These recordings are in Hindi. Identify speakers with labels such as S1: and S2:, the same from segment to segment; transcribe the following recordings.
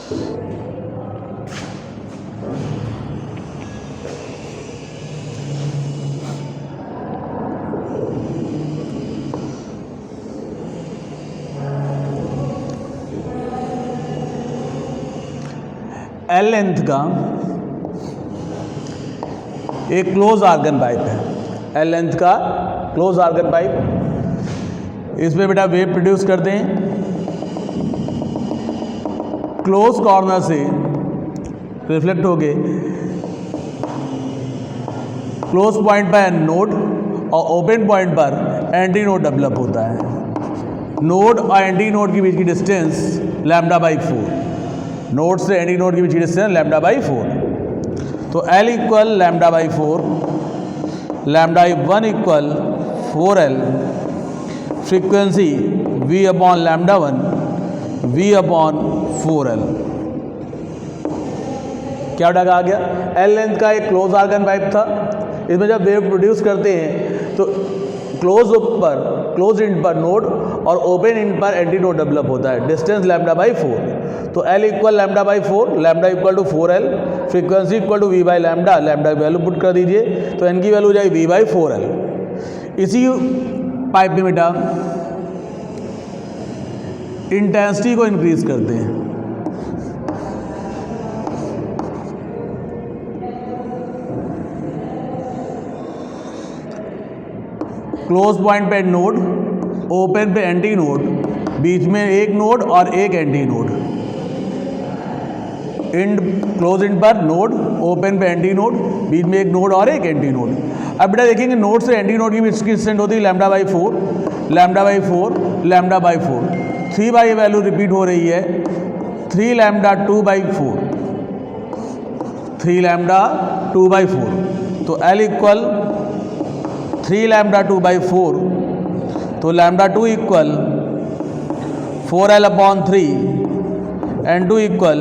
S1: एल लेंथ का एक क्लोज आर्गन पाइप है। एल लेंथ का क्लोज आर्गन पाइप, इसमें बेटा वेव प्रोड्यूस करते हैं। क्लोज कॉर्नर से रिफ्लेक्ट होके क्लोज पॉइंट पर नोड और ओपन पॉइंट पर एंटी नोड डेवलप होता है। नोड और एंटी नोड के बीच की डिस्टेंस λ/4। नोड से एंटी नोड के बीच की डिस्टेंस λ/4। तो L equal λ/4, λ1 equal 4L, frequency V/λ1, V/4L। क्या डागा आ गया? एल लेंथ का एक क्लोज आर्गन पाइप था। इसमें जब वेव प्रोड्यूस करते हैं तो क्लोज इंड पर नोड और ओपन इंड पर एंटी नोड डेवलप होता है। डिस्टेंस λ/4। तो L equal λ/4, λ equal to 4L, frequency equal to V/λ, lambda की वैल्यू पुट कर दीजिए तो N की वैल्यू हो जाएगी V/4L। इसी पाइप में बेटा इंटेंसिटी को इंक्रीज करते हैं। क्लोज पॉइंट पे नोड, ओपन पे एंटी नोड, बीच में एक नोड और एक anti node. End close end पर नोड, ओपन पे एंटी नोड, बीच में एक नोड और एक एंटी नोड। अब बेटा देखेंगे नोड से एंटी नोड की बीच की डिस्टेंस होती है λ/4, λ/4, λ/4। 3 बाई वैल्यू रिपीट हो रही है, 3λ2/4, 3λ2/4। तो L इक्वल 3λ2/4, तो λ2 equal 4L/3 and 2 equal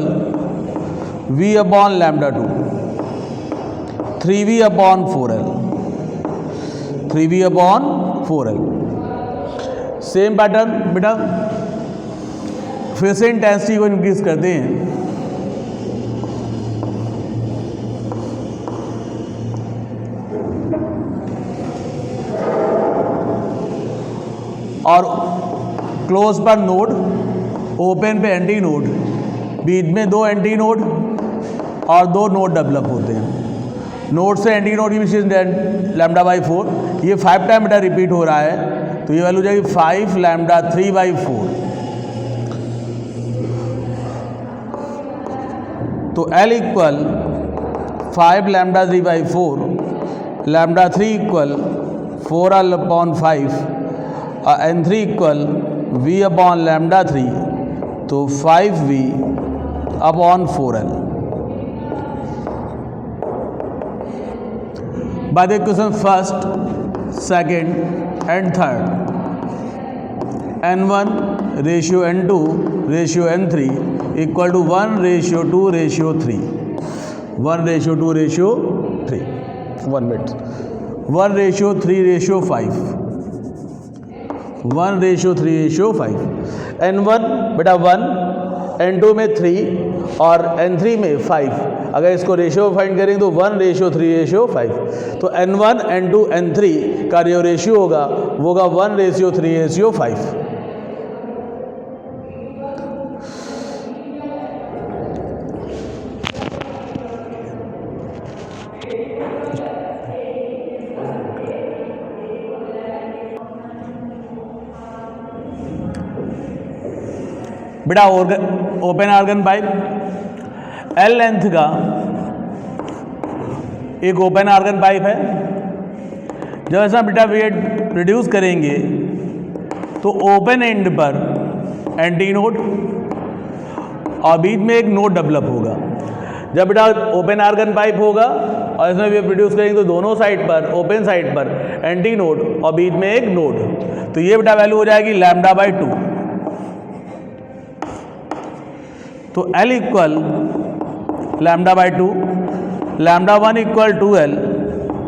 S1: V/λ2, 3V/4L, 3V/4L। Same pattern बेटा फिर से इंटेंसिटी को इंक्रीज करते हैं। और क्लोज पर नोड, ओपन पे एंटी नोड, बीच में 2 एंटी नोड और 2 नोड डेवलप होते हैं। नोड से एंटी नोड की डिस्टेंस λ/4, ये 5 टाइम बेटा रिपीट हो रहा है तो ये वैल्यू हो जाएगी 5λ3/4। तो L इक्वल 5λ3/4, λ3 इक्वल 4L/5 और N3 इक्वल V/λ3, तो 5V/4L। By the equation first, second and third, N1 ratio N2 ratio N3 equal to 1:2:3, 1:2:3, 1 minute, 1:3:5, 1:3:5। N1 बेटा 1, N2 में 3 और N3 में 5। अगर इसको रेशियो फाइंड करेंगे तो 1:3:5। तो N1, N2, N3 का जो रेशियो होगा वो होगा 1:3:5। बेटा open organ pipe L length का एक ओपन आर्गन पाइप है। जब ऐसा बेटा वेट प्रोड्यूस करेंगे तो ओपन एंड पर एंटी नोड और बीच में एक नोड डेवलप होगा। जब बेटा ओपन आर्गन पाइप होगा और इसमें वेव प्रोड्यूस करेंगे तो दोनों साइड पर, ओपन साइड पर एंटी नोड और बीच में एक नोड, तो ये बेटा वैल्यू हो जाएगी λ/2। तो L equal λ/2, λ1 equal 2L,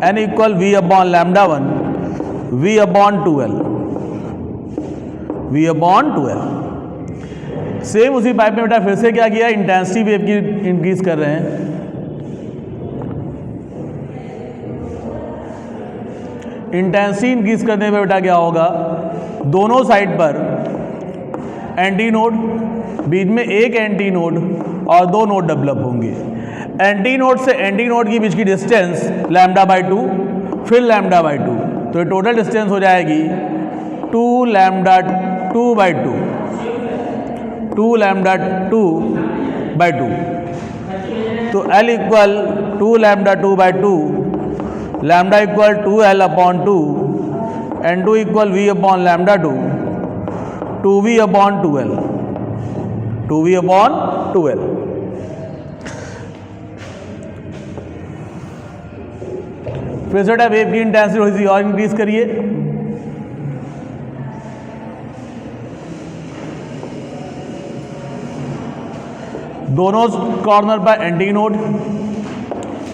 S1: N equal V/λ1, V/2L, V/2L। Same उसी पाइप में बेटा फिर से क्या किया, इंटेंसिटी वेव की इंक्रीज कर रहे हैं। इंटेंसिटी इंक्रीज करने पे बेटा क्या होगा, दोनों साइड पर एंटी नोड, बीच में एक एंटी नोड और दो नोड डेवलप होंगे। एंटी नोड से एंटी नोड की बीच की डिस्टेंस λ/2, फिर λ/2, तो ये टोटल डिस्टेंस हो जाएगी 2λ/2/2, 2λ/2/2। तो L equal 2λ/2/2, λ equal 2L/2 and 2 equal V/λ2, 2V/2L, 2V/2L। फिर से वेव की इंटेंसिटी थोड़ी सी और इंक्रीज करिए। दोनों कॉर्नर पर एंटी नोड,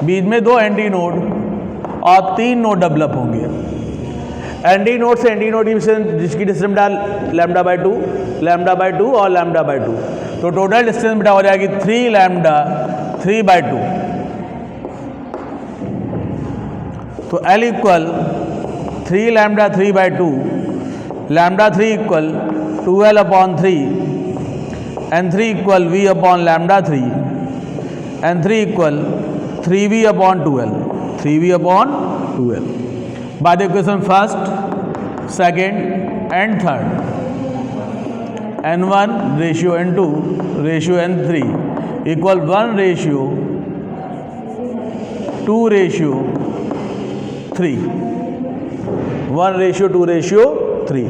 S1: बीच में दो एंटी नोड और तीन नोड डेवलप होंगे। एंटी नोड से एंटी नोड की जिसकी डिस्टेंस λ/2, λ/2 और λ/2, तो टोटल डिस्टेंस बेटा हो जाएगी 3λ/3/2। तो L equal 3λ/3/2, λ3 equal 2L/3 and 3 equal V/λ3 and 3 equal 3V/2L, 3V/2L। By the equation first, second and third, N1 ratio N2 ratio N3 equal 1 ratio 2 ratio 3, 1 ratio 2 ratio 3,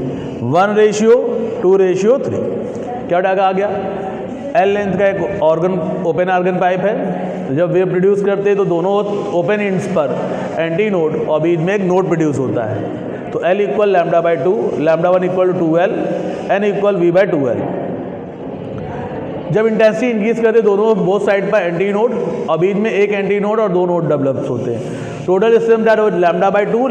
S1: 1 ratio 2 ratio 3। क्या डागा आ गया, एल लेंथ का एक ऑर्गन ओपन आर्गन पाइप है। जब वेव प्रोड्यूस करते हैं तो दोनों ओपन एंड्स पर एंटी नोड और बीच में एक नोड प्रोड्यूस होता है। तो L equal λ/2, λ1 equal 2L, N equal V/2L। जब इंटेंसिटी इंक्रीज करते दोनों बोथ साइड पर एंटी नोड और बीच में एक एंटी नोड और दो नोड डेवलप होते हैं। Total distance lambda by two,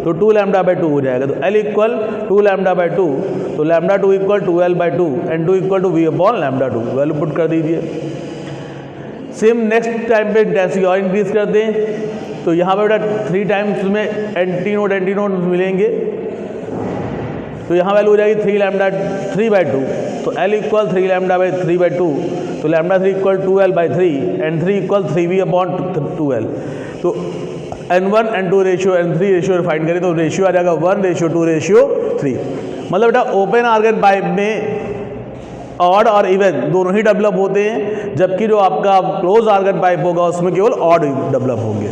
S1: तो 2λ/2 हो जाएगा। तो L इक्वल 2λ/2, तो λ2 equal 2L/2 and 2 equal to V/λ2, value put कर दीजिए। सेम नेक्स्ट टाइम पे इंटेंसिटी और इंक्रीज कर दें, तो यहाँ पे बेटा 3 टाइम्स में एंटी नोड मिलेंगे, तो यहाँ वैल्यू हो जाएगी 3λ/3/2। तो L इक्वल 3λ/3/2, तो λ3 equal 2L/3 and 3 equal 3V/2L। तो N1 N2 ratio N3 ratio find करें तो रेशियो आ जाएगा 1 रेशियो 2 रेशियो 3। मतलब बेटा ओपन आर्गन पाइप में ऑड और इवन दोनों ही डेवलप होते हैं, जबकि जो आपका क्लोज आर्गन पाइप होगा उसमें केवल ऑड डेवलप होंगे।